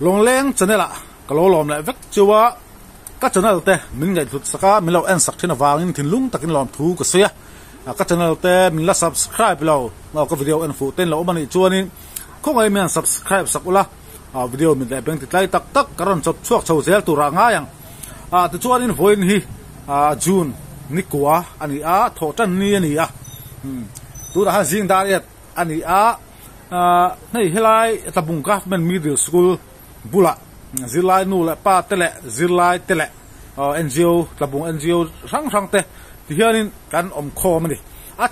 long leng channel kalo lom la vek chuwa ka channel te min ngai thut saka min lo en sak thina wangin thinlung takin lom thu ka sia ka channel te min la subscribe lo ma ka video en fu ten lo mani chuanin khongai men subscribe sakula video min le beng titlai tak tak karon chop chuak chho zel tu ra nga yang tu chuanin voin hi June nikwa ani tho tan ni ani tu ra ha jing da yet ani nei helai tabung ka men middle school bula zilai nu la pa tele zilai tele NGO tabung NGO rang te ti hianin kan om khom ni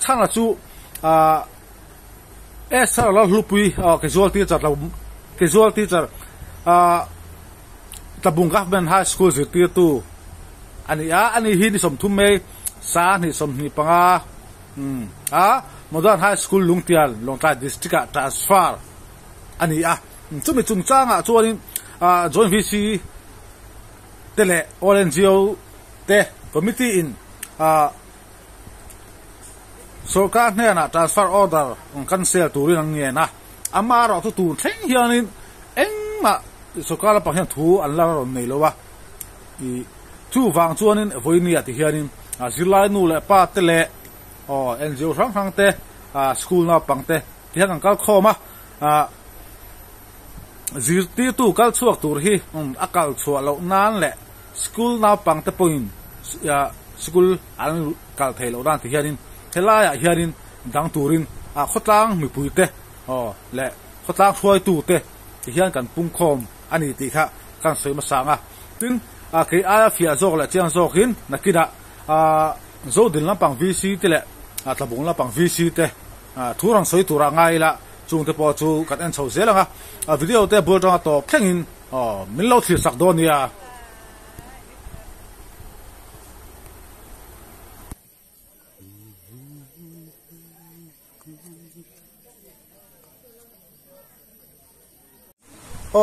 chang la chu esa la lupui casual teacher tabung ka men high school zirti tu ani hi ni som thum me sa ni som ni panga modern high school lungtial longtai district transfer ani chumi chung changa chuanin joint VC tele all NGO te committee in sarkar ne na transfer order cancel turin ang nge na amaro tu thleng hianin engma sarkar la panghian thu anla ron nei lowa I chu wang chuanin voini ati hianin zilai nu le pa tele NGO rang te school na pangte tihan ang kal khoma zirti tu kal chuak tur hi akal chua lo nan le school na pangte point school an kal thelo dan ti hianin helaya hianin dang turin khotlang mi puite le khotlang khoi tu te ti hian kan pung khom ani ti kha kan soi ma sanga tin ke fia zok la chiang zok hin nakida zo din la pang VC te le tlabung la pang VC te thurang soi tura ngai la chung te po chu kan en chho zelanga video te bol tang to thlengin min lo thlir sak don nia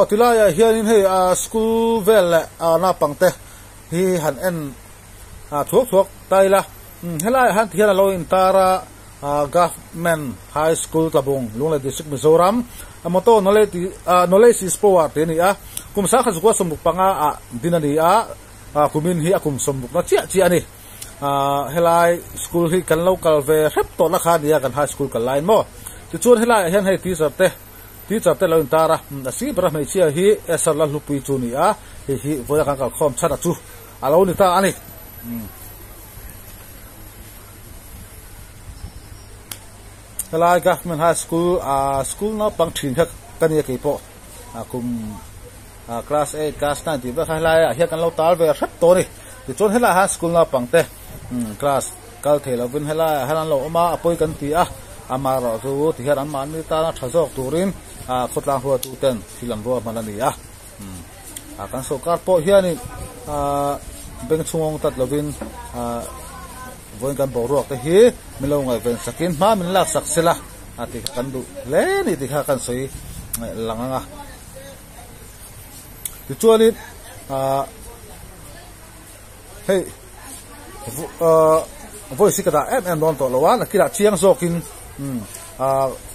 tilaya hianin hei school vel na pangte hi han en thuak taila helai han thiana lo in tara government high school tabung lungle district Mizoram amoto knowledge is power te ni kumsa kha zukwa sombuk panga dinani kumin hi akum sombuk na chi ani helai school hi kan local ve rep to la kha dia kan high school kan line mo ti chun helai hian hei teacher te lo in tara si bra mai chia hi esar la lupui chu ni hi voya kan kal khom chana chu alo ni ta ani helai government high school school na pang thin khak kania ke po kum class 8 class 9 ti ba helai hi kan lo tar ve rep to ni ti chon helai high school na pang te class kal thela vin helai hanan lo ma apoi kan ti amaro chu ti haran man ni ta na thazok turin khotlang huwa tu ten filam ro manani kan so kar po hiani beng chungong tat lovin voin kan borok te hi milo ngai ven sakin ma min la sak sela ati kan du le ni ti kha kan soi langanga ti chuani hey voice ka da em don to lawa na kira chiang zokin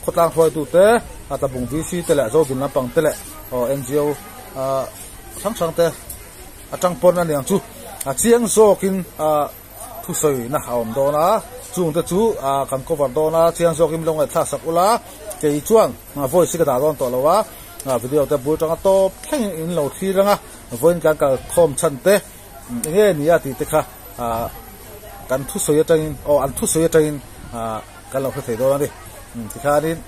khotlang thoi tu te tabung VC te la zo din na pang te le NGO sang te atang pon na niang chu chiang zokin thu soi na haom do na chung te chu kan cover do na chiang zokin long ai tha sak ula ke chuang voice ka da don to lawa video te bu tang to thleng in lo thi ranga voin kan ka khom chan te nge ni ati te kha kan thu soi atangin an thu soi atangin kan lo thei do na ni ti kha din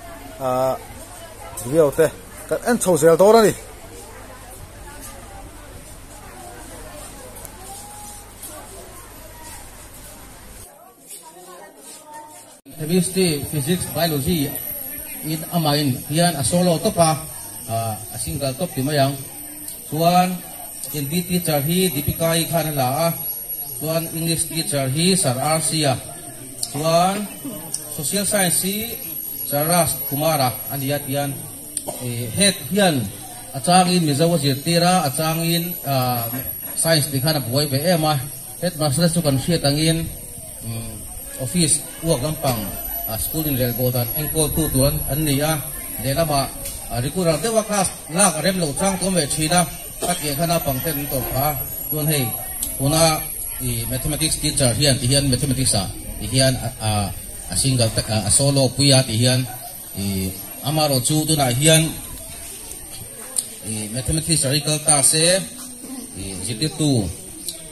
video te kan en chho zel do na ni chemistry physics biology in amain hian a solo topa a single top ti mayang chuan in teacher hi Deepika khan la chuan English teacher hi Sir RC chuan social science hi Saras Kumara ania tian head hian achangin mizawa zirtira achangin science dikhana buai ve ema headmaster chu kan hriat angin office work lampang school in relbodan engko tu tuan an nia delama regular te wa class lak rem lo chang to me thina ka ke khana pangten to pha tuan hei una mathematics teacher hian mathematics hian a single a solo puya hian amaro chu tu na hian mathematics historical ta se jiti tu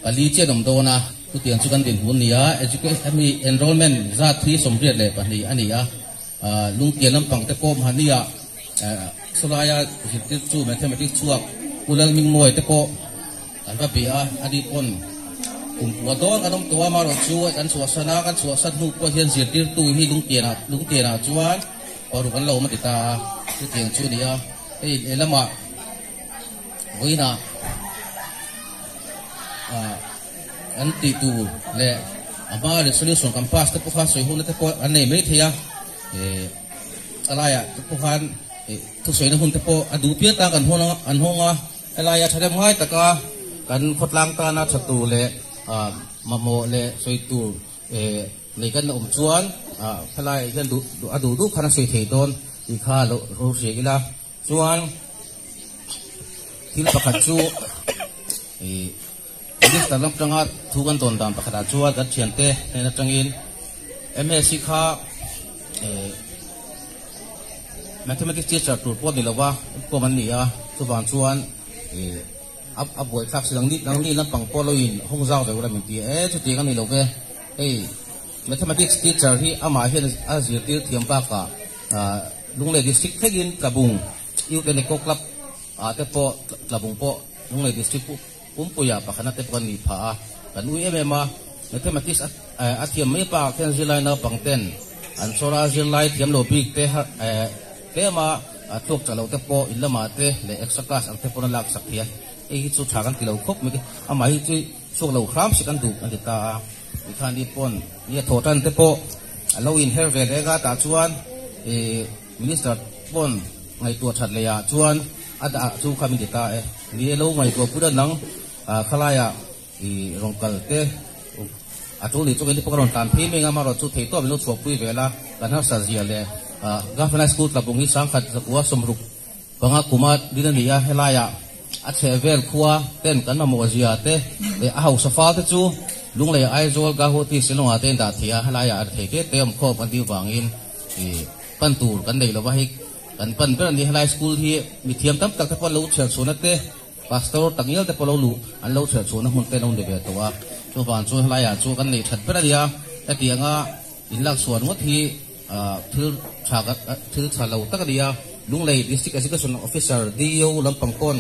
ali che dom do na tu tiang chu kan din hun nia education enrollment za 3 somriat le pani ania lung tian lam pang te kom hania solaya jiti chu mathematics chuak ulal ming moi te po kan ba bia adi pon wa don anom tua ma ro chu kan chu sana kan chu san hu ko hian jiti tu hi lung tiana chuan paru kan lo ma ti ta tu tiang chu nia lama voina anti tu le ama resolution campus te pokha soi hun te po anei me thia alaya te pokhan tu soi na hun te po adu pia ta kan hona an honga alaya thadem hai taka kan khotlang ta na thatu le mamo le soi tu le kan om chuan phalai hian du adu du khana sei thei don i kha lo ro se ila chuan til pakhat chu this talam tanga thugan ton dam pakhat chuwa dat thiante na tangin MSc kha mathematics teacher tur po dilawa ko man nia chu ban chuan ab boy class lang ni lam pang poloin hong zau de ula min ti chu ti kan ni lo ve mathematics teacher hi ama hian azir til thiam pa ka lungle district thegin kabung UTENECO club te po labung po lungle district pumpuya pakhana te pon ni pha kan UMMA mathematics athiam me pa khen zilai na pangten an sora zilai thiam lo big te ma tlok chalo te po ilama te le extra class ang te pon lak sakhian chu thakan kilo khop me ama hi chu sok lo khram sikan du an ta ikhan di pon ni thotan te po alo in her ve ga ta chuan minister pon ngai tu that le ya chuan ada chu khamin ta ni lo ngai ko pura nang khalaya rongkal te atuli chu ni pokron tan phi me nga maro chu thei to lo chok pui vela kan ha sa zia le government school tlapung hi sang khat zakwa somruk banga kuma dinania helaya ache vel khuwa ten kan ma mo zia te a hau safal te chu lungle aizol ga hoti silonga ten da thia helaya ar thei ke tem kho pan di wangin pan tur kan nei lo wa hi kan pan per ni high school hi mi thiam tam tak te pon lo chher chuna te pastor tangial te polo lu an lo chher chuna hun te nong de be to wa chu ban chu hlaya chu kan nei that per dia ta tianga in lak suan ngot hi thil chalo tak dia lunglei district education officer dio lampang kon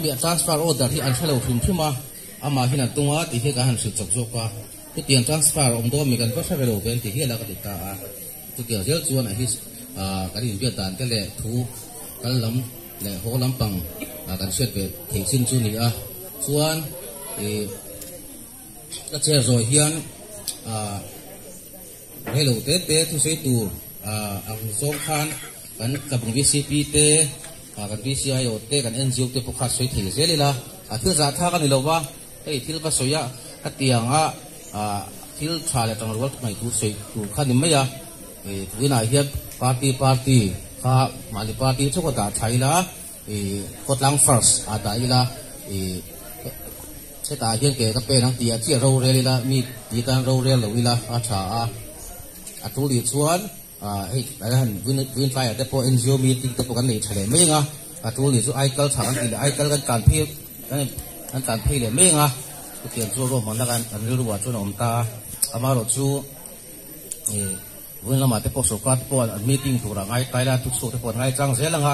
mi transfer order hi an thalo thum thuma ama hinan tunga ti he ka han su chok chok pa ti tiang transfer om do mi kan pa sa velo ven ti he la ka ti ta tu tiang zel chuan a hi karin bia dan te le thu kal lam le ho lampang kan set ve thei sin chu ni a chuan ka che rồi hian hello te thu sei tu ang zong khan kan kabung VCP te kan VCIO te kan NGO te pokha soi thei zelila thil za tha kan ni lowa thil ba soya atianga thil thale tang rol mai tu soi tu khan ni maya tuina hian party kha mali party chu ko da thaila kotlang first ada ila se ta hian ke ka pe nang tia chi ro re la mi ti kan ro re lo ila a tha a tu li chuan han win fly at po NGO meeting te po kan nei thale me nga a tu li chu ai kal thang ti ai kal kan phi kan tan phi le me nga ku tian chu ro man la kan ru wa chu nom ta amaro chu win la ma te po so ka te po meeting tu ra ngai tai la tu so te po ngai chang ze la nga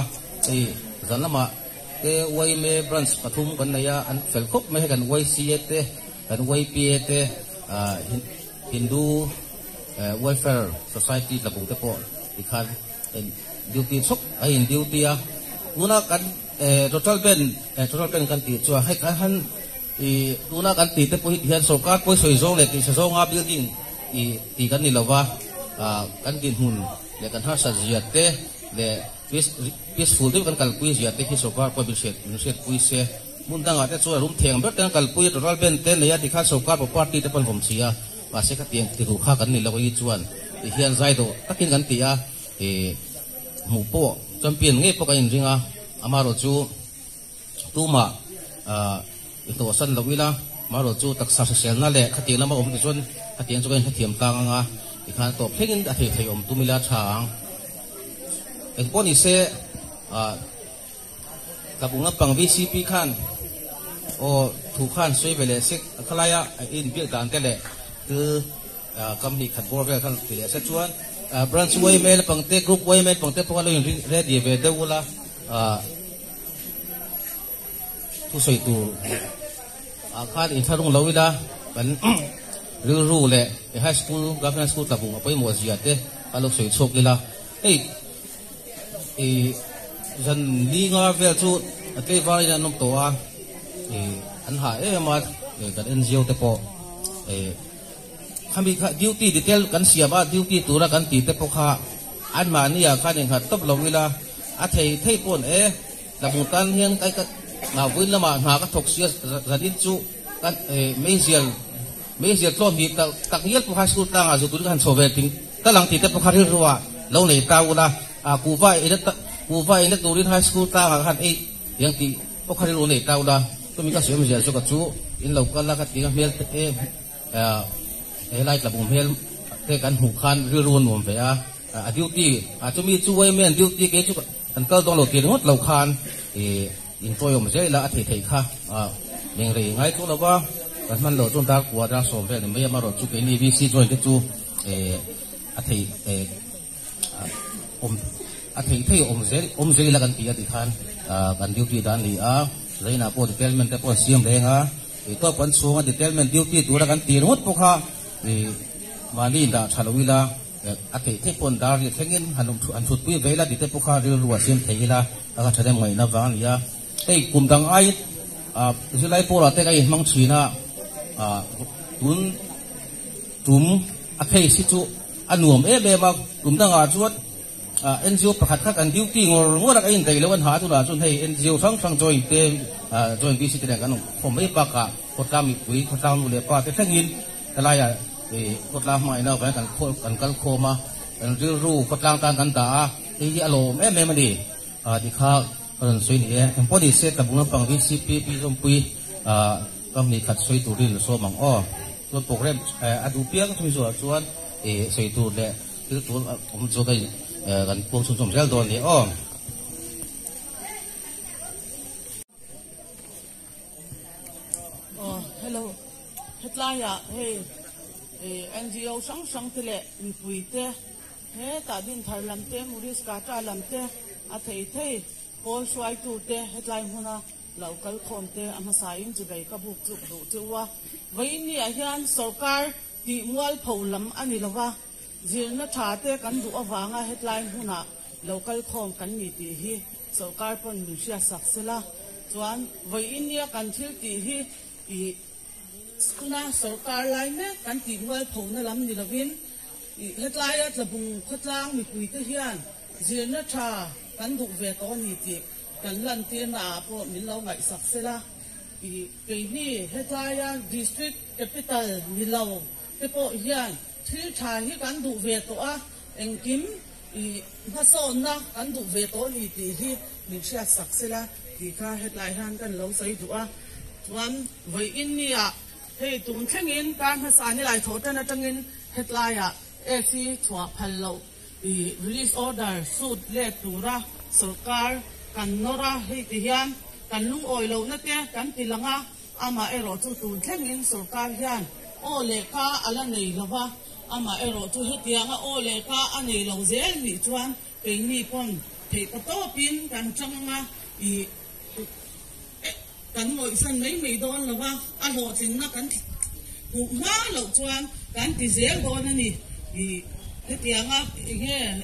zan lama te wai me branch pathum kan na ya an fel khop me kan wai si te kan wai pi te Hindu welfare society la bu te po ikhan duty sok ai in duty a una kan total ben kan ti chu hai kan han una kan ti te po hian sarkar po soi zong le ti sa zong a building ti kan ni lawa kan din hun le kan ha sa zia te le peaceful de kan kal pui zia te ki sarkar po bil set pui se mun danga te chu room theng ber kan kal pui total ben te ne ya ti kha sarkar po party te pan hom sia wa se ka tiang ti ru kha kan ni lawa i chuan hian zai do takin kan ti a mu po champion nge poka in ringa amaro chu tuma ito san lawila maro chu taksa sel na le khati lama om ti chon khati chu kan thiam tang anga ikhan to phengin a thei om tumila thang en poni se kabunga pang VCP khan o thu khan soi vele sek khalaya in bil dan tele tu company khat bor ve khan tile se chuan branch way mail pangte group way mail pangte pawal in ready ve de wala thu soi tu khan in tharung lawila kan ru le high school government school tabung apoi mo ziate alok soi chok ila ei dân đi nga về chú cái vai là nông tổ anh hải mà cái NGO thế po kami duty detail kan siapa duty tu ra kan ti te po kha an ma ni ya kan ha top lo wila a thei pon la butan hian kai ka na win lama ha ka thok sia radin chu kan mezial to mi tak yel po high school ta nga zu tu kan so ve ting ta lang ti te po kha ri ruwa lo nei ta wala ku vai ina turin high school ta han yang ti pokhari lo nei tawla to mi ka sem ja so ka chu in local la ka ti ga mel lai la bum mel te kan hu khan ri ron mom ve a duty chu mi chu wai men duty ke chu an ka dong lo ti ngot lo khan in toy om je la a thei kha meng re ngai tu la ba kan man lo chon ta kwa da som ve me ma ro chu ke ni VC join ke chu a thei a thei om zel la kan pi ati khan kan duty dan li reina po detailment po siam renga to pan sunga detailment duty tu ra kan tir hot po kha mani da thalawila a thei pon dar li thengin hanum thu an thut pi vela dite po kha ri ruwa sim theila aka thade mai na wang ya ei kumdang ai zilai po ra te kai mang china tum a thei si chu anuam be ma kumdang a chuat NGO pakhat khat an duty ngor ka in dei lawan ha tu la chun hei NGO sang join te join VC te kan khom ei pa ka khotam mi pui khotam lu le pa te thangin kalaya khotla mai na kan khol kan kal khoma an ru khotlang tan kan ta ei alom em ni di kha an soi ni en podi se ta bunga pang VCP pi som pui kam ni khat soi tu rin so mang lo program adu piang tu so chuan soi tu le tu om zo kaiกันพวกสุ่มๆเซลล์ตัวนี้hello เฮ็ดลายอ่ะเฮ้NGO สังๆเลยมีปุ๋ยเต้ตาดินไทยลำเต้มูริสกาตาลำเต้อาเทยโพลช่วยตูเต้เฮ็ดลายหัวน่ะเหล่ากัลคอนเต้อามาสายจะไปกับบุกจุกดูจัววันนี้อาจารย์สการตีมวลเผาลำอันนี้ละวะจีนชาเตกันดูอวางเฮดไลน์หุ่นอ่ะเราก็คงกันมีตีฮีสกัดปนมิเชียสักเสละส่วนวันนี้กันทิลตีฮีคุณอาสกัดไลน์เนี่ยกันตีมวยผงนั่นลำนี่ละวินเฮดไลน์จะบุงขดล่างมีคุยเทียนจีนชากันดูเวทนี่ตีกันลันเตียนอาพอมิเราไม่สักเสละปีนี้เฮดไลน์ดิสตริกแคปิตอลมิเราเปโปเฮียนที่ชายที่กันดูเวตัวเองกิมพัศนนะกันดูเวตัวนี่ตีที่มิเชียสักเสละตีข้าเฮดไลน์หันกันเราใส่ตัววันวันนี้เฮ้ตุ่มเช่นนี้การภาษาในหลายโถแต่ในจังเงินเฮดไลน์ที่ถั่วพันเราrelease order สูตรเล็ดตัวระสกัดกันนราให้ที่ยันกันลุงออยเรานั่นเองกันตีลังอามาเอรอจุตุ่มเช่นนี้สกัดยันโอเลก้าอะไรนี่ละวะอามาเอรอจุดเดียงโอเลก้าอันนี้เราเจนนี่จวนเป็นนี่ปนเทปโตปินกันจังกันหมดสันไม่โดนละวะอันโหดจริงนะกันหูว่าเราจวนกันติเสียโดนนี่เดียง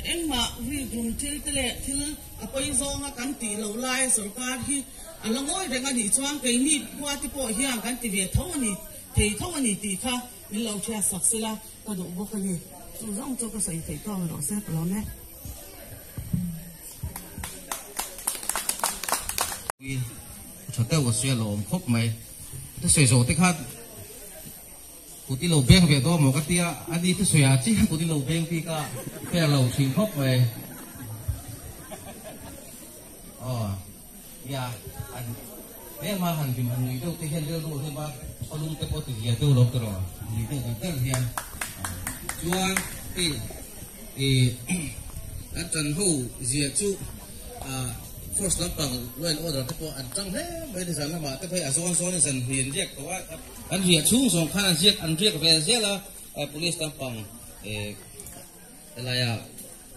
เอ็งมาวิจุนทิลเตเลทิลอภัยซองกันตีเราไล่สกัดที่อันละง้อยเด็กกันนี่จวนเป็นนี่ว่าที่พ่อเฮียงกันตีเวียเท่านี้เท่านี้ตีค่ะมีเราแค่สักเสละกระดูกบุกนี่จุดร่องจุดก็ใส่ต่อเราเสร็จแล้วเนี่ยชดเต้าก็เสียหลงครบไหมถ้าเสียโสติค่ะกูที่เราเบ่งไปตัวหมกติอ่ะอันนี้ถ้าเสียจีกูที่เราเบ่งพี่ก็แค่เราชิงครบไหม ya an thế mà hẳn thì hẳn người đâu thì hiện đâu rồi mà sau lưng cái bộ tự nhiên đâu lốp rồi người đâu còn tên hiện chuan anh Trần Hữu diệt chú first lắm bằng loan order cái bộ anh trăng thế bây giờ là mà cái phải son dần hiện diệt của anh diệt chú xong khăn anh diệt về diệt là police lắm bằng là ya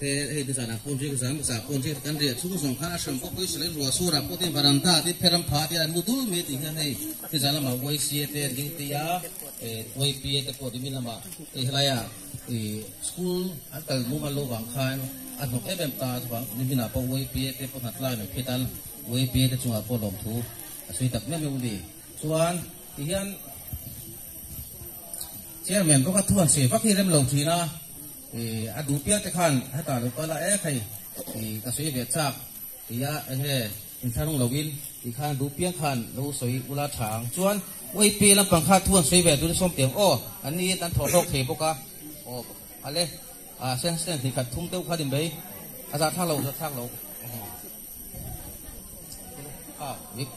thế bây giờ là quân diệt giảm giảm quân diệt anh diệt chú xong khăn xong có cái sự lấy rùa xua ra có tiền vào ta thì phải làm phá thì anh mua túi mấy thì hiện nay bây giờ là mà quay xe thì những cái quay bia cái bộ thì mình làm mà thì là ya school anh cần mua mà lô vàng khai anh học em ta thì mình là bao quay bia cái bộ hạt lai này khi ta quay bia cái chung là bộ lòng thú suy tập mấy mươi đi chuan thì hiện chairman có các thuần sĩ phát hiện em lòng thì na thì anh đủ biết cái khăn hay ta được coi là cái thì cái suy việt chắc thì anh hệ in thang lồng in thì khăn đủ biết khăn đủ suy ula thang chuan quay bia làm bằng khăn thuần suy việt đủ xóm tiếng anh đi anh thọ độc thì bốc ale sen thì cả thung tiêu khá điểm đấy ra thang lầu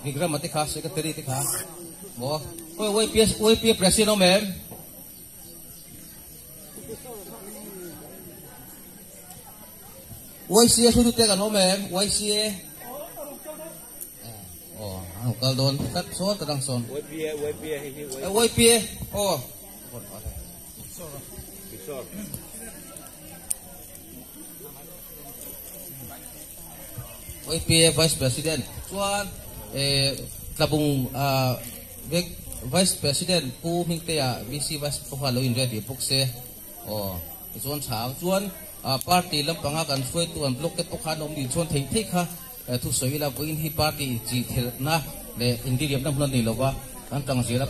việc ra mà tích khá secretary tích khá bo quay bia president mem quay xe sudah tekan mem quay xe kalau don kat so terang son quay bia YPA Vice President chuan tlabung Vice President pu hingte ya VC Vice Pohalo in ready book se chuan chang chuan party lampanga kan foi tuan block ke pokhan om din chuan thei kha thu soila boin hi party chi thel na le ingiriam nam hlan ni lowa an tang zira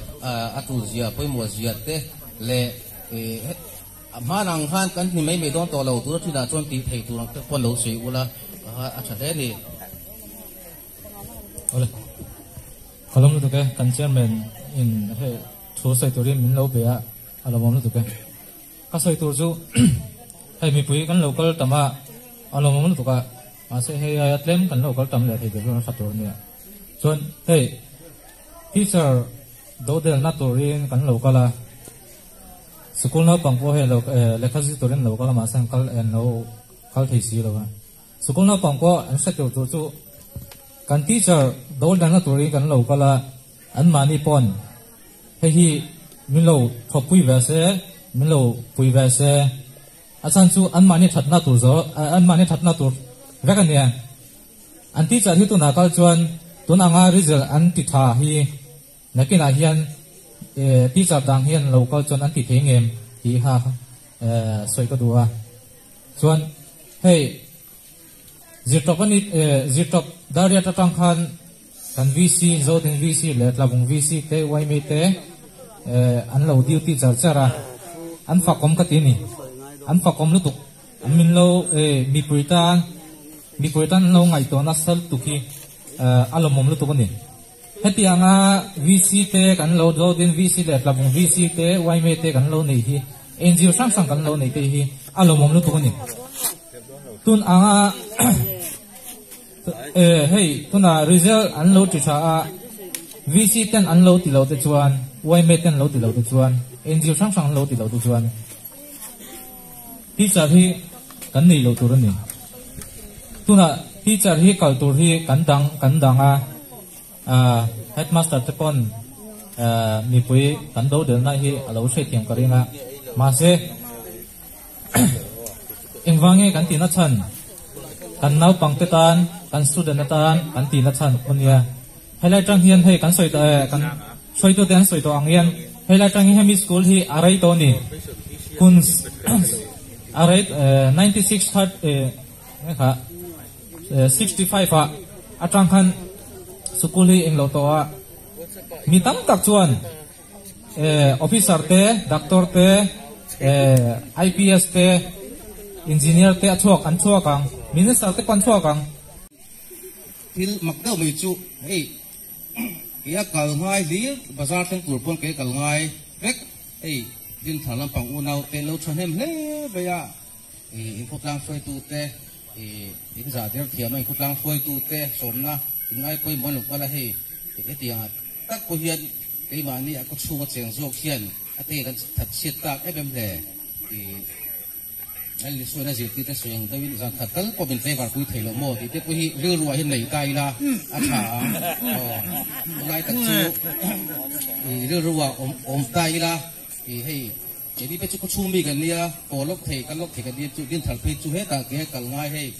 atu zia poimo zia te le manang han kan ni mai me don to lo tu thina chuan ti thei tu te pon lo sei ula acha de ni ole kolom tu ke kan chairman in he thu sai tu ri min lo be a alomom tu ke ka sai tu chu he mi pui kan local tama alomom tu ka ma se he atlem kan local tam le thei de ron sa tu ni chuan hey teacher do del na tu rin kan local a school no pang po he lo lekha ji tu rin local ma sang kal en no kal thei si lo school no pang po an sa tu chu kan teacher dol dan na turi kan lo kala an mani pon he hi min lo thopui va se min lo pui va se asan chu an mani thatna tur zo an mani thatna tur vekania an teacher hi tu na kal chuan tun anga result an ti tha hi nakina hian teacher dang hian lo kal chuan an ti thengem hi ha soi ka duwa chuan hey zirtok ani zirtok daria tatang khan kan VC zoding VC le tlabung VC te waime te an lo duty charchara an fakom katini an fakom lutuk an min lo mi puitan lo ngai to na sal tuki alomom lutuk ani heti anga VC te kan lo zoding VC le tlabung VC te waime te kan lo nei hi NGO sang kan lo nei te hi alomom lutuk ani tun anga hey tuna result an lo ti cha VC ten an lo ti lo te chuan YME ten lo ti lo te chuan NGO sang lo ti lo te chuan teacher hi kan nei lo tur ani tuna teacher hi culture hi kan danga headmaster te pon mi pui kan do del na hi alo se tiam karinga ma se engwange kan ti na chan kan nau pangte tan kan student tan kan ti na chan onia helai tang hian hei kan soi to ten soi to anghian helai tang hi hemi school hi arai to ni kun arai 96 third kha 65 a atang khan school hi englo to a mi tam tak chuan officer te doctor te IPS te engineer te achuak an chuakang minister te pan chuakang til makdau mai chu hey ya kal ngai li bazar teng tur pon ke kal ngai rek hey din thalam pang unau te lo thanem le beya in khutlang foi tu te in za der thiam in khutlang foi tu te somna ngay coi món lục là hay cái tiếng các cô hiền cái mà này có chung một tiếng ruột hiền cái cái thật siết ta cái bên lề thì anh lý xuân là gì thì cái chuyện đó bây giờ thật tất có bên tây và quý thầy lộ mồ thì cái quý rêu rùa hiện này tay là chả ngay thật chú thì rêu rùa ôm tay là thì hay cái đi bên chỗ có chung mi cái này cổ lốc thầy cái này chú điên thật phải chú hết à cái cả ngay hay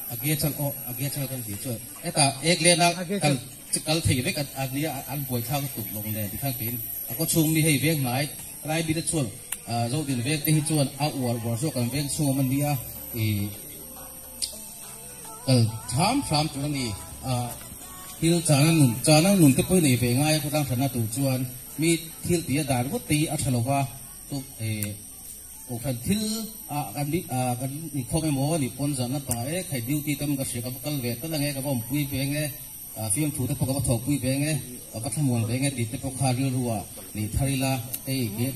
agia chal kan ti chu eta ek le na kal thei vek ania an boi thang tu long le ti khang tin ako chung mi hei vek nai rai bi de chuan zo din vek te hi chuan a war so kan vek chung man dia kal tham tu ni hil chana nun te poi nei ve ngai ko tang thana tu chuan mi thil ti dar ko ti a thalowa tuโอเคที่กันนี่ข้อไม่หมอนี่ปนจันนั่นต่อใครดิวตีตั้มก็เสียกับกันเวทตั้งแต่ไงกับผมปุยเพียงไงฟิล์มถูแต่พวกกับถกปุยเพียงไงกับทั้งมวลเพียงไงติดแต่พวกคาริรัวนี่ทาริลาเอ้ยเกต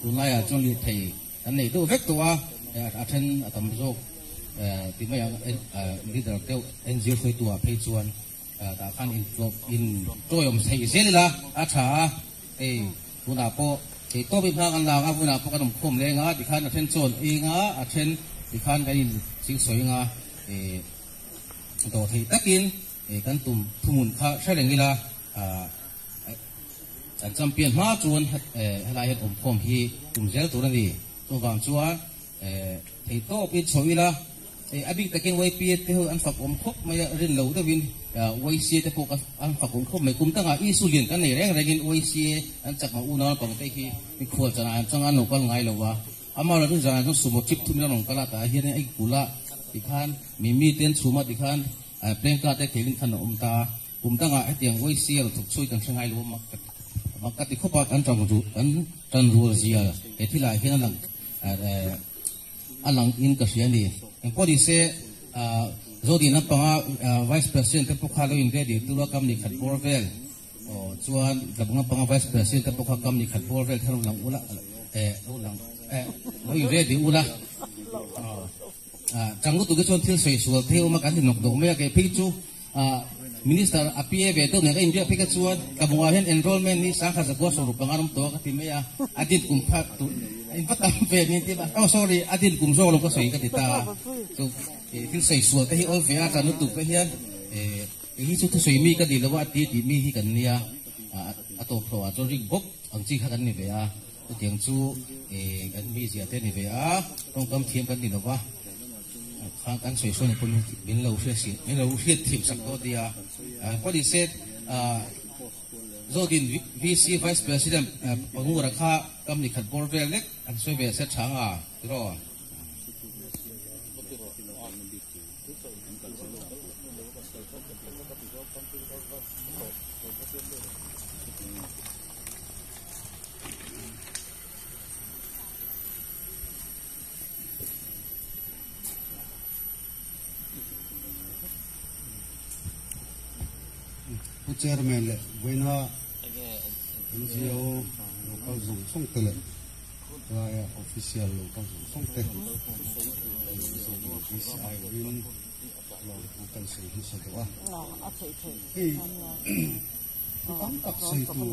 ดูนายจนลีไทยอันนี้ดูเวกตัวอาเทนอาตมโจที่ไม่ยังลีดเดอร์เดียวเอ็นจีโอตัวเพย์ชวนแต่ขั้นอินตัวผมใส่เสียเลยละอาชาเอ้ยดูนาโปที่โตเป็นพากันลางอาวุธนาพวกกันคมเลยงาดิขันอาเทนโซนเองาอาเทนดิขันกันสิ่งสวยงาตัวที่ตะกินกันตุ่มทุ่มุนข้าใช่เลยนี่ละจำเป็นมาจวนอะไรเหตุผลที่ตุ่มเซลตัวนั้นดีตัวบางชัวที่โตเป็นสวยละอดีตตะกินไว้เปียที่อันฝักอมคบไม่เรียนรู้แต่วินไว้เสียแต่พวกอันฝักอมคบไม่คุ้มตั้งอีสุเลียนกันในแรงแรงไว้เสียอันจากมาอุณหภูมิไปที่มีขวดจะนานจังอันหนุก็ไงหรอวะอามาเราต้องจะต้องสมมติจิบทุ่มน้องก็ละแต่เฮียนี่ไอ้กุละดิขันมีเตียนสมมติดิขันเพลงก็ได้เขียนขนมตาคุ้มตั้งไอ้เตียงไว้เสียเราถูกช่วยกันช่างไงหรอมักติขบอันจังรู้เสียที่ไรเฮียนั่งอันหลังอินกับเสียนี่พอดีเสโจดีนับปังvice president ที่พวกเขาเล่นได้ดีตัวกำนิขัดบอร์เวลส่วนกับนับปังvice president ที่พวกเขากำนิขัดบอร์เวลที่เราหลังอุละเราอยู่ได้ดีอุละจังก็ตัวก็ชวนที่สวยสวยที่อุมากันที่หนุกดอกเมียกับพี่จูminister อภิเษกตัวเนี่ยก็อินเดียพี่ก็ชวนกับมัวเห็น enrollment นี่สาขาสกุลสรุปปังอารมณ์ตัวก็ที่ไม่อาทิตย์กุมภาพันธ์อินพัฒน์เป็นนี่ที่บ้านsorry อาทิตย์กุมโซ่ลงก็สวยก็ติดตาที่ใส่สวดที่โอเฟียกันนุตุไปเฮียนที่สุดที่สวยมีก็ดีแล้วว่าที่มีที่กันเนี่ยตัวพลอยตัวริกบกอังจีกันนี่เบียตัวเตียงจูกันมีเสียเต้นนี่เบียต้องกำเทียมกันดีแล้วว่าข้างกันสวยส่วนคนเป็นเราเชื่อสิเป็นเราเชื่อทีมสักตัวเดียวพอดีเสร็จโจดิน VC Vice President ปงราคากำนิขัดบอร์เวลเล็กอันสวยเบียเสร็จช้างรอผู้เจ้าแม่เลยเว้นว่าNGO เราเข้าส่งเตะราย official เราเข้าส่งเตะVCI วินเราผู้กันสื่อที่สุดว่าตั้งตักสื่อตัว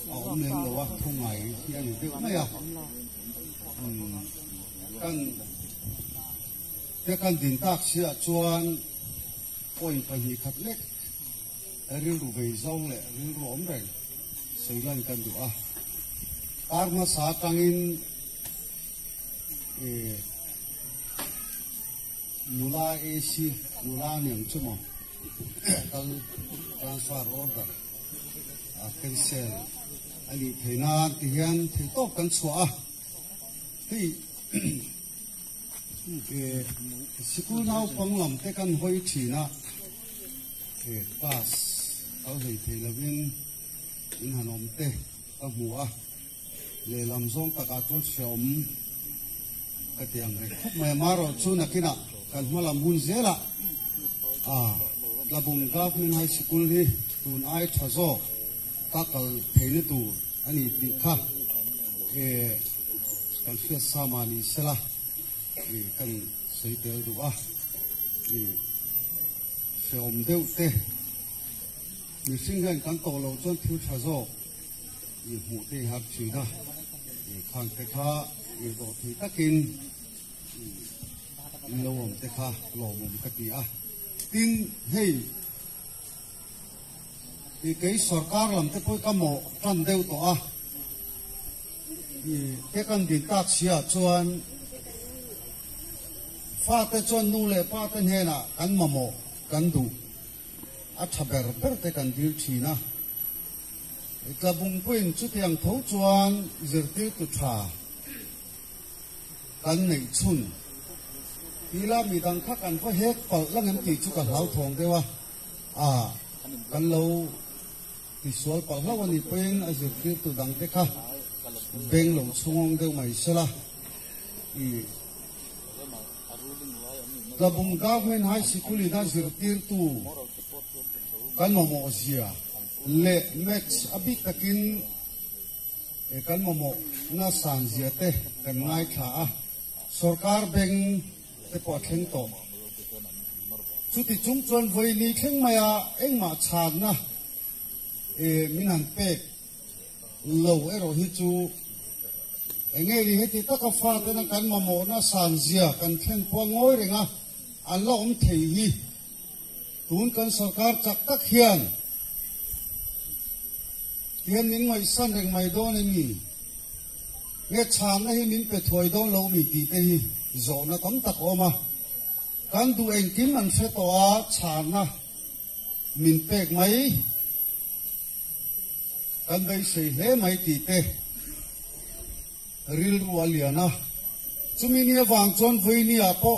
เอาเงินเราว่าทุ่งไหนที่อันนี้เด็กไม่เอากันเด็กกันดินตักเสียชวนโอ้ยไปหีขัดเล็กเรื่องรูปแบบส่งเลยเรื่องรูปอมแรงสิ่งนั้นกันดูการมาสาตังอินมูลาเอซีมูลาหนึ่งชั่วโมงตั้ง transfer order cancel อันนี้ที่นั่นที่ยันที่โต๊ะกันชัวที่สกุลน้าปังลำแต่กันหอยทีนะclass เอาให้ที่ละวินอินหันอมเตะตั้งหัวเลยลำส่งตะการจุดชมกระเตียงเลยทุกแม่มารอชูนักกินะกันมาลำบุญเสียละระบุงกับมินไฮสคูลนี่ตูนไอทัศน์ตะกัลเทนตูอันนี้ติดข้ากันเชื่อสามานิเสละกันสวยเดียวดูเฟ sẽ ôm đều tê mình sinh ra cán tổ lâu cho thiếu trả rõ thì hủ tê hạt chỉ đó thì khang tê kha thì độ thì tắc in lâu ôm tê kha lâu ôm cái gì à tin hay thì cái sở cá làm thế coi cái mỏ trăn đều to à thì cái con điện tác xia chuan pha te chuan nu le pa ten he na kan mamo kan du a thaber per te kan dil thina ka bung quên chu tiang tho chuan zirti tu tha kan nei chun tila mi dang khak an pha hek pal lang em ti chu ka hlau thong dewa a kan lo ti sual pal hlau ani pen a zirti tu dang te kha beng lo chungong deu mai sala i labung government high school ina zirtir tu kan momo zia le max abi takin e kan momo na san zia te kan ngai tha a sarkar beng te po theng to chuti chung chuan voi ni theng maya engma chan na e minan pek lo ero hi chu engeli heti taka fa te na kan momo na san zia kan theng po ngoi renga an lo om thei hi tun kan sarkar chak tak hian min ngoi san reng mai do ne mi nge chan na hi min pe thoi do lo mi ti te hi zo na tam tak oma kan du eng kim an fe to a chan na min pek mai kan dai sei he mai ti te ril rualiana chumi ni wang chon voi ni a po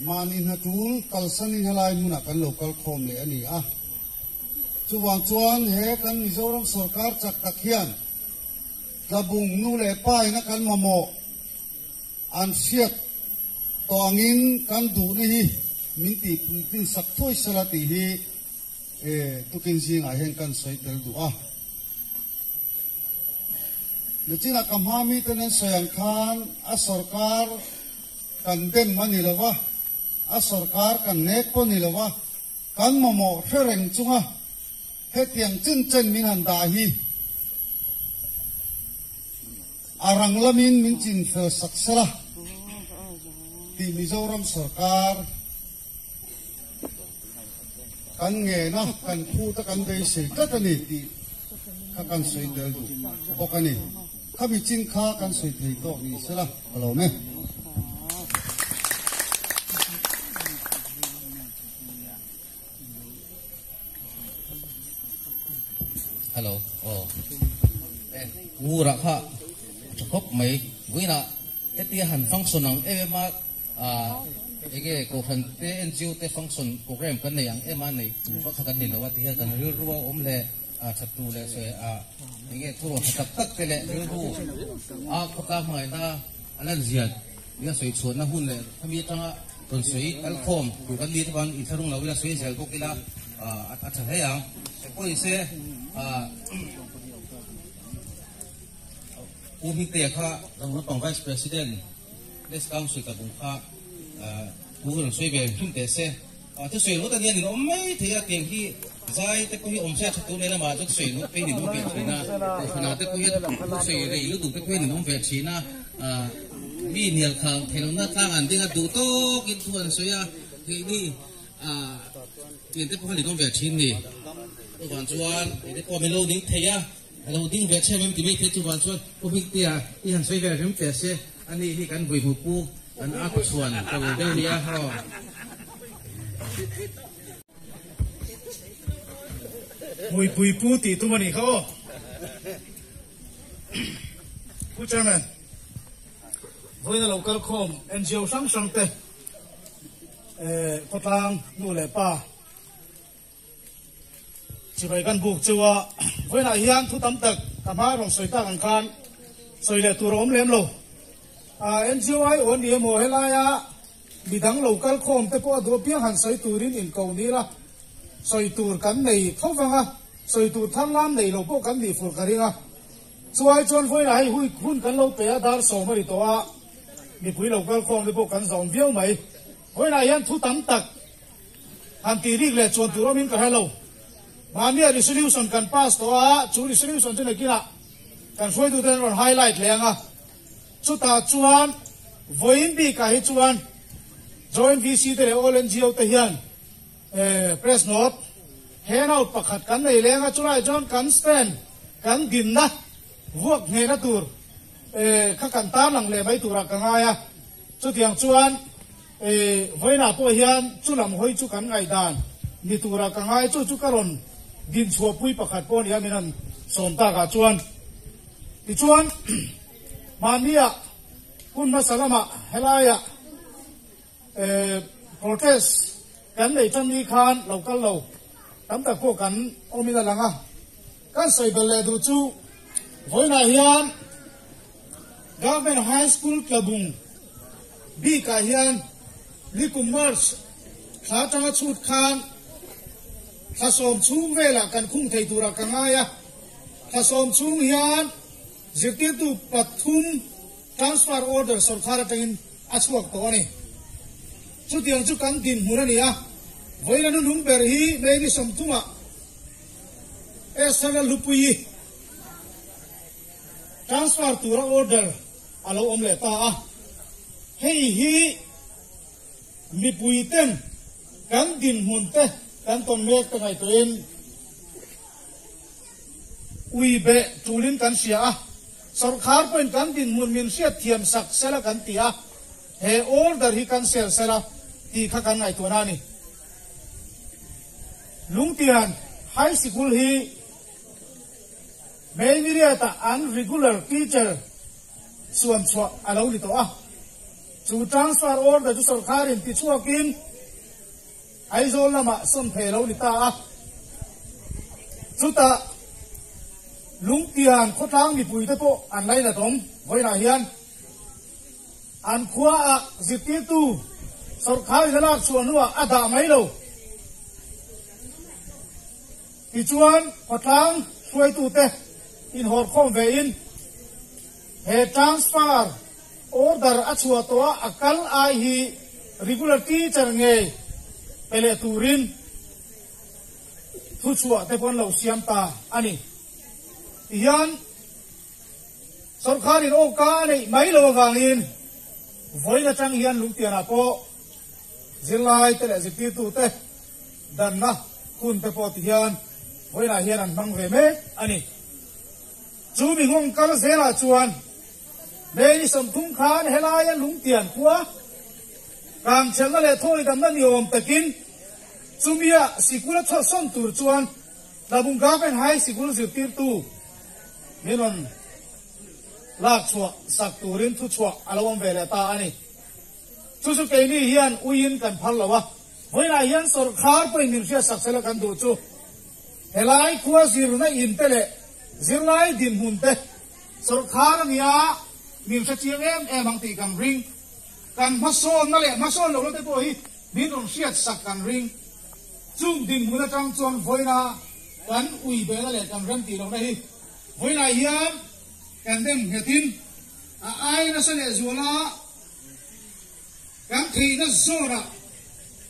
manin hatul kalsan in halai muna kan local khom le ani a chuwang chuan he kan Mizoram sarkar chak takhian labung nu le pai na kan mamo an siat to angin kan du ni hi min ti tin sak thoi sala ti hi tukin jing a hen kan soi tel du a Nechina kamhami tenen sayang khan a sarkar kan dem mani lawa a sarkar kan nek po ni lawa kan momo fereng chunga hetiang chin chen min han da hi arang lamin min chin fer saksala ti Mizoram sarkar kan nge na kan khu ta kan dei se ka ta ni ti ka kan soi del du okani kami chin kha kan soi thei to ni sala alo me hello oh ura kha chokop mai guina etia han function ang ema ege ko han te NGO te function program kan nei ang ema nei ko khakan ni lawa ti kan ru ru omle chatu le se ege turo tak tak te le ru ko ka mai na alan zian ya soi chuan na hun le khami tanga kon soi al khom ku kan li ban i tharung lo la soi sel ko kila a tha he yang ko ise Umi te kha ang vice president les council ka bung kha Google soi be thum te se te soi lo ta ni lo mai te ya tiang hi zai te ko hi om se chatu le na ma chok soi lo pe ni lo pe china na te ko hi soi re lu du te ko ni lo pe china mi nial kha thelo na ta an dinga du to kin thuan soi ya hi ni yen te ko ni lo pe chin ni wan chuan te ko me lo ni the yaเราดิ้งเวชไม่ติดไม่เทจุวันส่วนผู้พิจารณาที่หันสวยแบบนี้แต่เสียอันนี้ที่กันบุยหูปูอันอักส่วนตัวเดียวนี้ฮะบุยปูตีตัวมันนี่เขาผู้จัดการวันนี้เราก็คอม NGO สังเตก็ทางนู่นแหละป้าจะไปกันบุกจัวเวลาเฮียนทุกตำตึกทำให้เราสวยตากันคันสวยเลยตัวร้อมเลี้ยมโลNGO ไอ้วันนี้โมเฮลายะมีทั้งโลกัลคอมแต่พอตัวเพียงหันสวยตัวรินอินเกานี้ละสวยตัวกันในท้องฟังอ่ะสวยตัวทั้งล้านในโลกกันดีฝุ่นกันอ่ะสวยจนเวลาให้หุ่นกันเราเตะดาร์สองไม่ได้ตัวมีผู้โลกัลคอมแต่พวกกันสองเบี้ยวไหมเวลาเฮียนทุกตำตึก han ti rik le chon tu romin ka hello mania resolution kan pass to a chu resolution chen kina kan soi tu den ron highlight lenga chu ta chuan voin bi ka hi chuan joint vc te le all ngo te hian press note hand out pakhat kan nei lenga chulai john kan stand kan din na vuak nge na tur kha kan ta lang le mai tura ka nga ya chu tiang chuan voina po hian chulam hoi chu kan ngai dan ni tura ka ngai chu karon din chua pui pakhat po ni aminan som ta ka chuan ti chuan mania kun masalama helaya protest kan nei tan ni khan local lo tam ta ko kan omina langa kan sai bele du chu voina hian government high school klabung bi ka hian likum march tha tanga chut khan tha som chung vela kan khung thei tura ka ngaya tha som chung hian zirti tu pathum transfer order sarkar tangin achuak to ani chu tiang chu kan din hurani a voina nu num ber hi meni samtuma esana lupui transfer tura order alo omle ta a hei hi mi puiten kan din hunte kan ton mek ta ngai toin ui be tulin kan sia a sarkar point kan din mun min sia thiam sak sela kan tia he order hi kan sel sela ti kha kan ngai to na ni lungtian high school hi maybe ta unregular teacher suan chwa alo li to a chu transfer order chu sarkarin ti chuakin aizol lama som phelo li ta a chuta lungtian khotang mi pui te po an lai la tom voina hian an khua a ziti tu sarkar halak chuanua ada mai lo ti chuan khotang suai tu te in hor khom ve in he transfer order achua to akal ai hi regular teacher nge pele turin thu chua te pon lo siam ta ani hian sarkarin o ka nei mai lo wangin voina chang hian lungtiana po zilai te le ziti tu te dan na kun te po ti hian voina hian an mang ve me ani chu mi hong kal zela chuan meni som thum khan helaya lungtian khuwa kam chelna le thoi dam na niom takin chumia sikula tho son tur chuan labung gaben hai sikul zirtir tu menon lak chua sak turin thu chua alawam vele ta ani chu ke ni hian uin kan phal lawa voina hian sarkar poi nim sia saksela kan du chu helai khuwa zirna in tele zirlai din hunte sarkar nia nim sa chiang em hang ti kan ring kan mason na le mason lo te po hi min ron siat sak kan ring chung din muna tang chuan voina kan ui be na le kan ram ti lo na hi voina hian kan dem hetin a ai na sa le zola kan thei na zora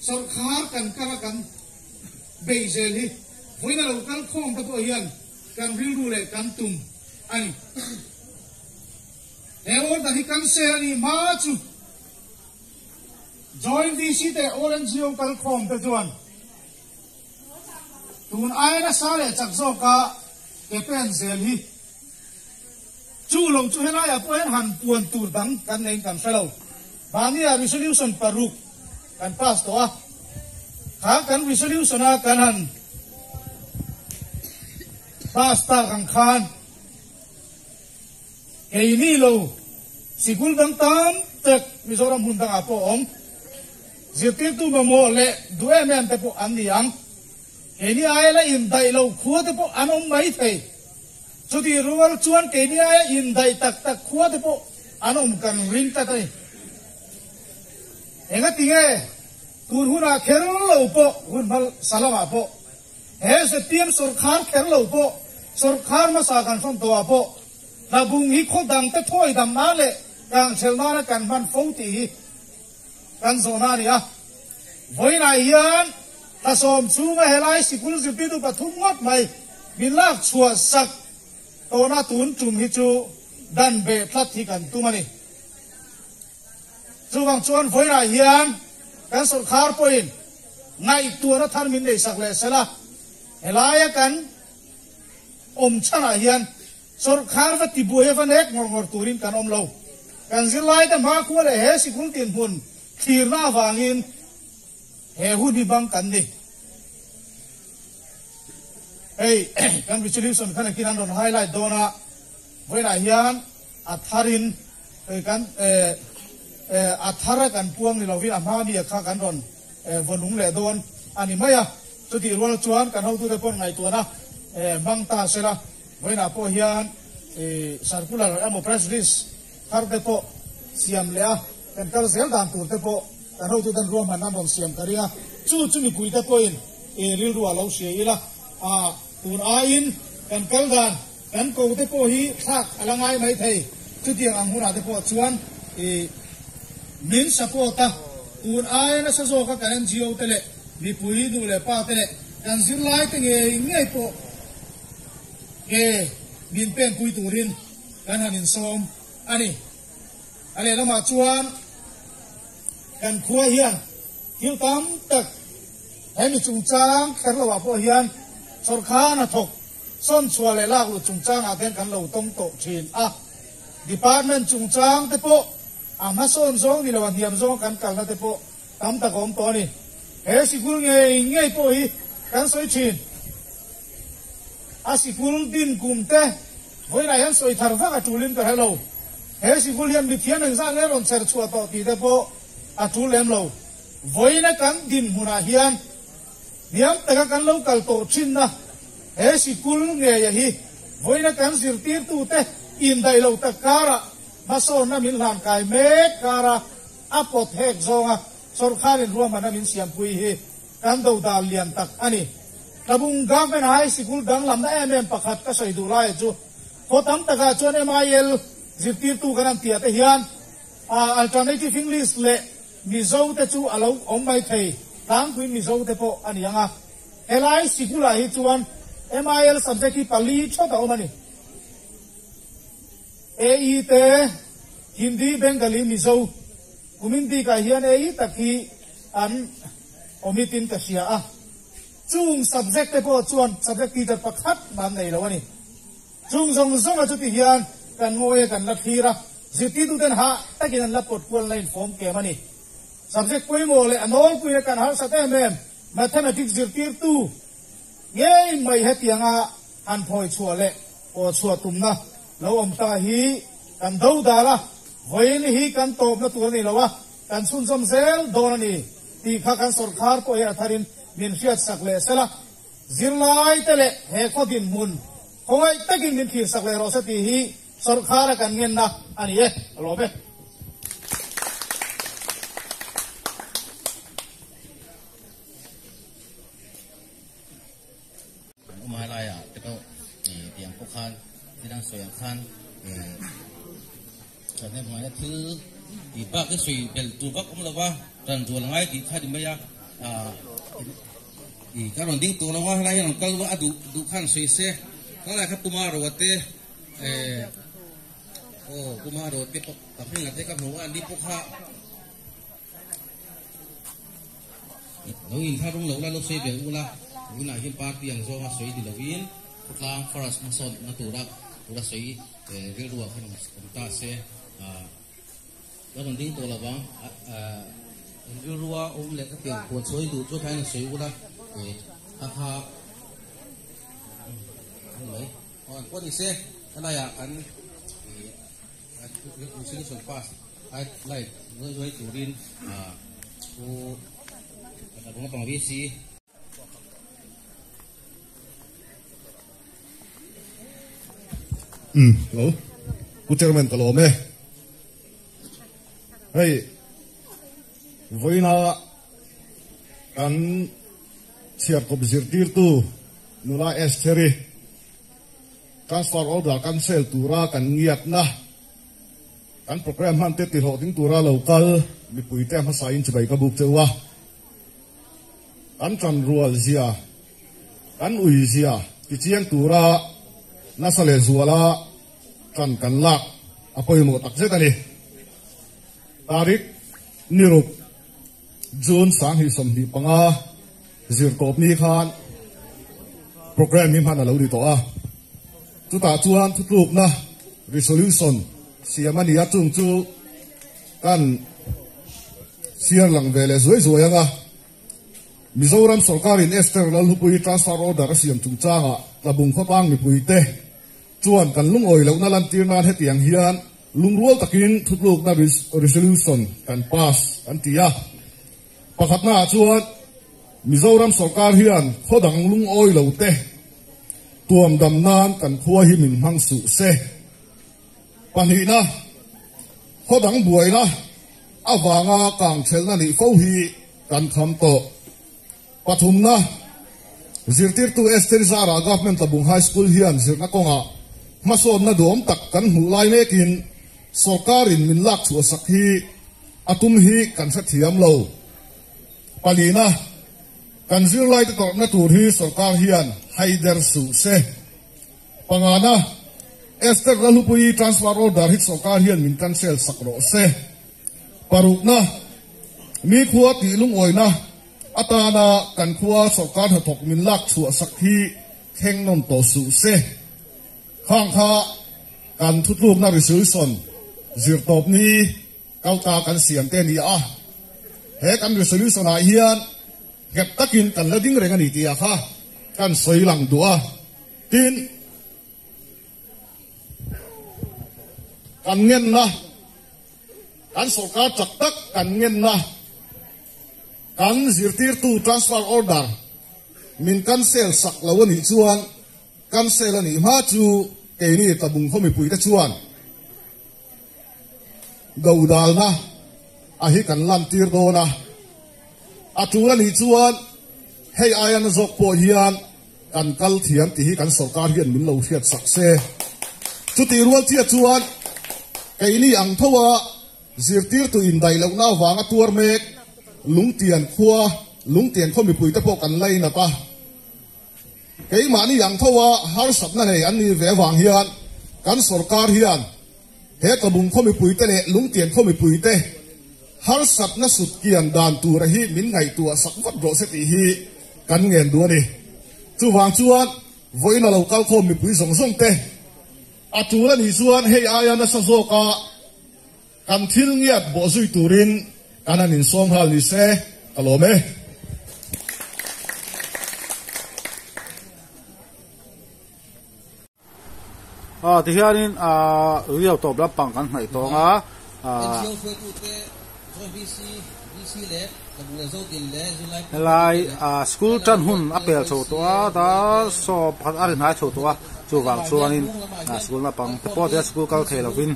sarkar kan kala kan bezel hi voina lo kan khom ta po hian kan ring ru le kan tum ani e order hi kan se ani ma chu joint vc te orange yo kal khom te chuan tun ai na sa le chak zo ka ke pen zel hi chu long chu hela ya poen han puan tur dang kan nei kan fellow bania resolution paruk kan pass to a kha kan resolution a kan han pass ta kan khan ei ni lo sikul dang tam tek mizoram hun dang apo ong zirti tu mo le duwe men te po an yang ei ni ai la in dai lo khu te po an ong mai thei chu di ruwal chuan ke ni ai in dai tak tak khu te po an ong kan ring ta tai enga tinge tur huna kher lo po hun bal salama po he se tiem sarkar kher lo po sarkar ma sa kan som to apo labung hi khodang te thoi dam na le kang chelna na kan man fo ti kan zona ni a voina hian ta som chu ma helai sikul zirti tu pathum ngot mai min lak chua sak to na tun chum hi chu dan be thlat thi kan tu mani chu wang chuan voina hian kan sol khar poin ngai tu na than min nei sak le sela helai kan chana hian sor khar va ti bu he van ek ngor turin kan lo kan zilai ta ma khu le he sikul tin hun thir na wangin he hu di bang kan ni hey kan resolution kan kinan don highlight dona voina hian atharin kan athara kan puang ni lovin ama mi kha kan don vonung le don ani maya chu ti rol chuan kan ho tu te pon ngai tu na mang ta sela voina po hian circular amo press release har te po siam le a kan kal zel dan tu te po kan ho tu dan ro man nam siam karia chu mi pui te po in ril ru lo sie ila tur a in kan kal dan kan ko te po hi thak alangai mai thei chu tiang ang huna te po chuan min sapota tur a na sa zo ka kan gio tele mi pui du le pa tele kan zir lai te ngai po ke min pen pui turin kan hanin som ani ale lama chuan kan khua hian hil tam tak hai mi chung chang kan lo wa po hian sarkar na thok son chua le lak lu chung chang a ten kan lo tong to thin department chung chang te po ang ha son zong ni lawan hiam zong kan kal na te po tam ta kom to ni he sikul ngai po hi kan soi thin asikul din kumte voi na yan soi thar va tulin ka hello he sikul hian mi thian ang za le ron cher chua to ti te po a tulem lo voi na kan din huna hian niam taka kan lo kal to thin na he sikul nge ya hi voi na kan zir tir tu te in dai lo ta kara maso na min lan kai me kara apot hek zonga sarkarin ruama na min siam pui hi kan do dal lian tak ani tabung government high school dang lam na pakhat ka soi du lai chu khotam taka chuan MIL zirtir tu kan tia te hian alternative English le mizo te chu alo mai thei tang kuin mizo te po ani anga helai sikula hi chuan MIL subject ki pali chota omani AE te Hindi Bengali mizo kuminti ka hian AE takhi an omitin ka sia chung subject te po chuan subject teacher pakhat man nei lo ani chung zong a chu ti hian kan ngoe kan la thira ziti tu den ha takin la pot kual line form ke mani subject pui mo le anol pui kan har sa te mem mathematics zirtir tu nge mai hetianga an phoi chua le o chua tumna lo om ta hi kan do dala voin hi kan top na tur ni lawa kan sun som zel donani ti kha kan sarkar ko ya tharin min fiat sakle sela zirlai tele he khodin mun hoi takin min thir sakle ro sa ti hi sarkar kan ngen na ani e lobe umalaya ito tiang pukhan tinang soyang khan sa ne mga thil iba ke sui bel tu bak lawa ran tu langai ti khadi maya karon ding tu lawa lai yang kalwa adu du khan sui se kala khat tumaro te tumaro te tapi ngate ka no andi pukha lawin tharung lo la lo se bel ula ina hin party yang zo ma sui di lawin puklang faras mason natura ura sui rel ruwa khan ta se karon ding tu lawa rel ruwa le ka tiang ko sui du cho khai na sui ula haเลยก็ดีเซ่อะไรอันสิ่งส่วนป้าไล่เรื่อยๆจุดินกูผมก็ต้องวิซีโหกูเจอมันตลอดไหมเฮ้ยวันน่ะกันเสียบกับซิร์ตีร์ตูนุลาเอสเชอรี่การสตาร์ออเดอร์กันเซลตูรากันเงียบนะกันโปรแกรมฮันเตติโหติงตูราโลกาลมีปุ๋ยเต็มภาษาอินจะไปกระบุกเจ้าวะ an tran rual zia an ui zia ti chiang tura nasale zuala tran kan lak apoi mo tak zetani tarik nirup June sang hi som hi panga zir kop ni khan program him han alo di to a tu ta chuan thu tluk na resolution siamani atung chu kan siar lang vele zoi zoi anga Mizoram Sarkar in Esther lalupui transfer order siam chung changa labung khopang mi puite chuan kan lung oi lo na lan tir na hetiang hian lung rual takin thutluk na resolution kan pass an tia pakhatna chuan Mizoram Sarkar hian khodang lung oi lo te tuam dam nan kan khuwa hi min hang su se pani na khodang buai na awanga kang thelna ni fo hi kan kham to pathum na zirtir tu Esther Zara government labung high school hian zirna konga masom na dom tak kan hulai mekin sarkarin min lak chu sakhi atum hi kan sa thiam lo palina kan zirlai te tor na tur hi sarkar hian haider su se pangana Esther lalupui transfer order hit sarkar hian min cancel sakro se parukna mi khuwa ti lung oina atana kan khuwa sarkar hathok min lak chu sakhi thengnom to su se khang kha kan thutluk na resolution zirtop ni kauta kan siam te ni a he kan resolution a hian get takin kan lading renga ni tia kha kan soilang dua tin kan ngen na kan sarkar chak tak kan ngen na kan zirtir tu transfer order min cancel sak lawani chuan cancel ani ma chu keini tabung khomi pui ta chuan gaudal na ahi kan lam tir do na atura ni chuan hei ayan zok po hian kan kal thiam ti hi kan sarkar hian min lo hiat sakse chuti rual chia chuan keini ang thowa zirtir tu in dai lo na wanga tur mek lungtian khuwa lungtian khomi pui ta po kan lai na ta kei mani yang thowa har sap na nei an ni ve wang hian kan sarkar hian he tabung khomi pui te le lungtian khomi pui te har sap na sut kian dan tu ra hi min ngai tu sak wat ro se ti hi kan ngen du ni chu wang chuan voina lo kal khomi pui song song te atura ni chuan hei aya na sa zo ka kan thil ngiat bo zui turin kanan in som hal ni se alome ti hianin riau top la pang kan hnai tonga lai school tan hun apel tho to da so phat arin hai tho to chu wang chuanin school na pang po te school kal thelovin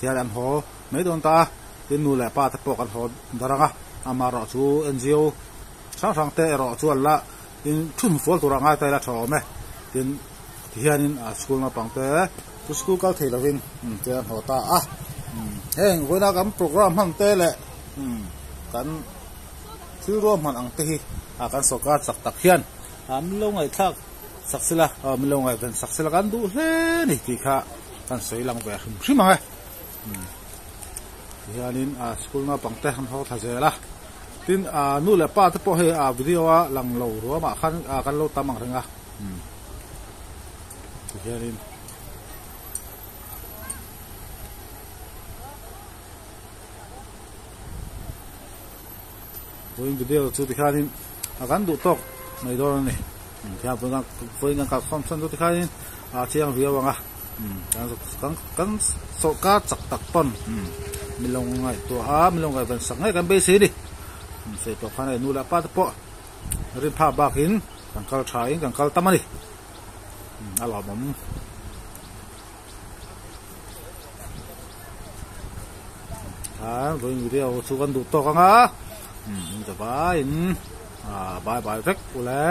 hian an ho mai don ta tin nu le pa ta po kan ho daranga amaro chu NGO sang te ro chu la in thun fol to ranga ta la tho me tin hianin school na pang te tu school kal thelovin te ho ta heng hoina kam program han te le kan thil ro man ang te hi kan sarkar chak tak hian mi lo ngai thak saksila mi lo ngai ben saksila kan du hle ni ki kha kan soilang ve hrim ma hianin school na pang te han ho thazela tin nu le pa te po he video a lang lo ro ma khan kan lo tamang renga hianin voin video chu ti khanin kan du tok mai do ni thia voin ka khom san du ti khanin chiang video anga kan sarkar chak tak ton milong ngai to milong ngai ban sak ngai kan be se ni se to khanai nu la pa po rin pha bakin kan kal thain kan kal tamani ala bom voin video chu kan du tok anga bye bye vek ule